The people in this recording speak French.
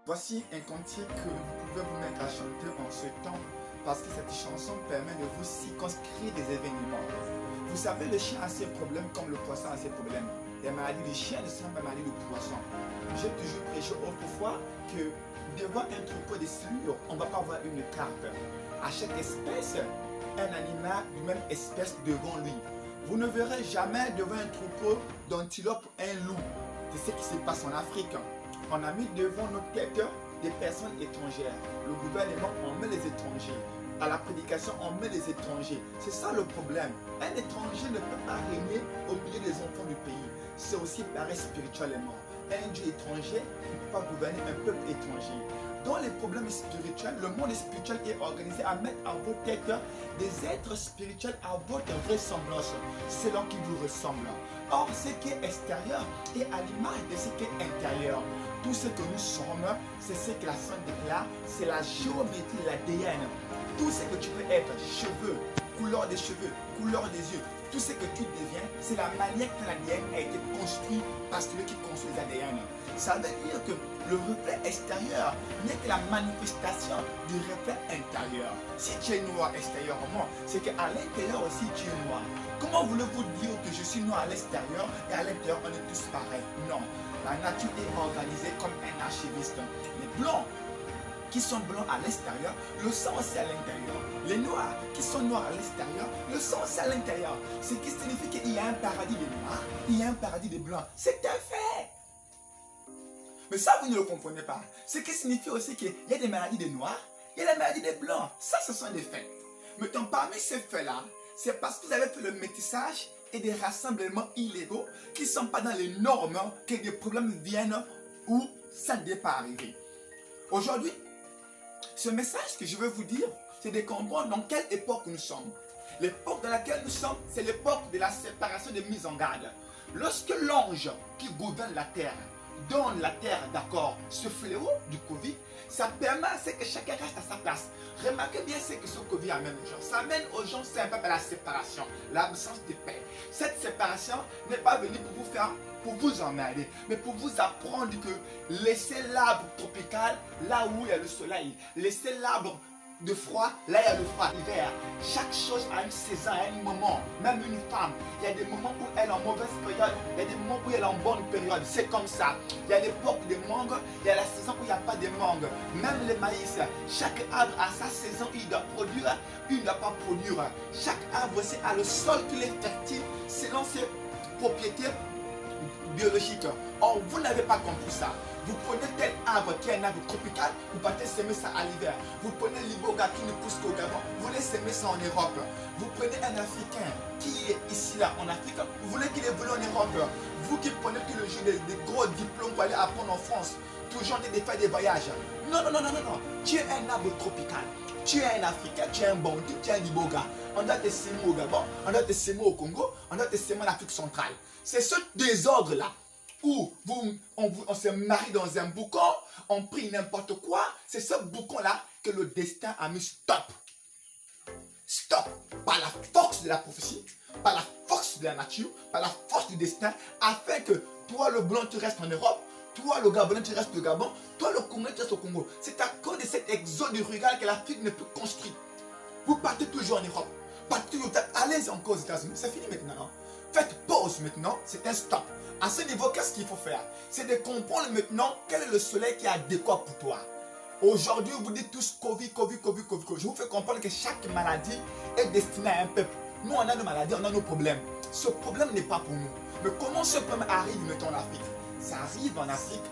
Voici un cantique que vous pouvez vous mettre à chanter en ce temps parce que cette chanson permet de vous circonscrire des événements. Vous savez, le chien a ses problèmes comme le poisson a ses problèmes. Les maladies du chien ne sont pas maladies du poisson. J'ai toujours prêché autrefois que devant un troupeau de silures, on ne va pas voir une carte. À chaque espèce, un animal de même espèce devant lui. Vous ne verrez jamais devant un troupeau d'antilope un loup. C'est ce qui se passe en Afrique. On a mis devant nos têtes des personnes étrangères. Le gouvernement, on met les étrangers. À la prédication, on met les étrangers. C'est ça le problème. Un étranger ne peut pas régner au milieu des enfants du pays. C'est aussi pareil spirituellement. Un Dieu étranger ne peut pas gouverner un peuple étranger. Dans les problèmes spirituels, le monde spirituel est organisé à mettre à vos têtes des êtres spirituels à votre ressemblance, selon qui vous ressemblent. Or, ce qui est extérieur est à l'image de ce qui est intérieur. Tout ce que nous sommes, c'est ce que la Sainte déclare, c'est la géométrie, l'ADN. Tout ce que tu peux être, cheveux, couleur des cheveux, couleur des yeux, tout ce que tu deviens, c'est la manière que l'ADN a été construit par celui qui construit l'ADN. Ça veut dire que le reflet extérieur n'est que la manifestation du reflet intérieur. Si tu es noir extérieurement, c'est qu'à l'intérieur aussi tu es noir. Comment voulez-vous dire que je suis noir à l'extérieur et à l'intérieur on est tous pareils? Non. La nature est organisée comme un archiviste. Les blancs qui sont blancs à l'extérieur, le sang aussi à l'intérieur. Les noirs qui sont noirs à l'extérieur, le sang aussi à l'intérieur. Ce qui signifie qu'il y a un paradis des noirs, il y a un paradis des blancs. C'est un fait. Mais ça, vous ne le comprenez pas. Ce qui signifie aussi qu'il y a des maladies des noirs, il y a des maladies des blancs. Ça, ce sont des faits. Maintenant, parmi ces faits-là, c'est parce que vous avez fait le métissage et des rassemblements illégaux qui ne sont pas dans les normes que des problèmes viennent où ça ne doit pas arriver. Aujourd'hui, ce message que je veux vous dire, c'est de comprendre dans quelle époque nous sommes. L'époque dans laquelle nous sommes, c'est l'époque de la séparation de mise en garde. Lorsque l'ange qui gouverne la terre donne la terre d'accord, ce fléau du Covid, ça permet à ce que chacun reste à sa place. Remarquez bien ce que ce Covid amène aux gens. Ça amène aux gens, c'est un peu à la séparation, l'absence de paix. Cette séparation n'est pas venue pour vous faire, pour vous emmerder, mais pour vous apprendre que laissez l'arbre tropical là où il y a le soleil. Laissez l'arbre de froid, là il y a le froid, l'hiver. Chaque chose a une saison, à un moment. Même une femme, il y a des moments où elle est en mauvaise période, il y a des moments où elle est en bonne période. C'est comme ça. Il y a l'époque des mangues, il y a la saison où il n'y a pas de mangues. Même le maïs, chaque arbre a sa saison, il doit produire, il ne doit pas produire. Chaque arbre, c'est à le sol qu'il est fertile selon ses propriétés biologiques. Or, vous n'avez pas compris ça. Vous prenez tel arbre qui est un arbre tropical, vous partez semer ça à l'hiver. Vous prenez l'iboga qui ne pousse qu'au Gabon, vous voulez semer ça en Europe. Vous prenez un Africain qui est ici là en Afrique, vous voulez qu'il évolue en Europe. Vous qui prenez tout le jour des gros diplômes pour aller apprendre en France, toujours en train de faire des voyages. Non, non, non, non, non, non. Tu es un arbre tropical. Tu es un Africain, tu es un Bantou, tu es un Iboga. On doit te semer au Gabon, on doit te semer au Congo, on doit te semer en Afrique centrale. C'est ce désordre-là où on se marie dans un boucan, on prie n'importe quoi. C'est ce boucan-là que le destin a mis stop. Stop. Par la force de la prophétie, par la force de la nature, par la force du destin, afin que toi le blanc tu restes en Europe, toi le Gabonais tu restes au Gabon, toi le Congolais tu restes au Congo. C'est à cause de cet exode rural que l'Afrique ne peut construire. Vous partez toujours en Europe, partez toujours, allez encore aux États-Unis, c'est fini maintenant. Faites pause maintenant, c'est un stop. À ce niveau, qu'est-ce qu'il faut faire? C'est de comprendre maintenant quel est le soleil qui est adéquat pour toi. Aujourd'hui, vous dites tous Covid, Covid, Covid, Covid, Covid. Je vous fais comprendre que chaque maladie est destinée à un peuple. Nous, on a nos maladies, on a nos problèmes. Ce problème n'est pas pour nous. Mais comment ce problème arrive maintenant en Afrique? Ça arrive en Afrique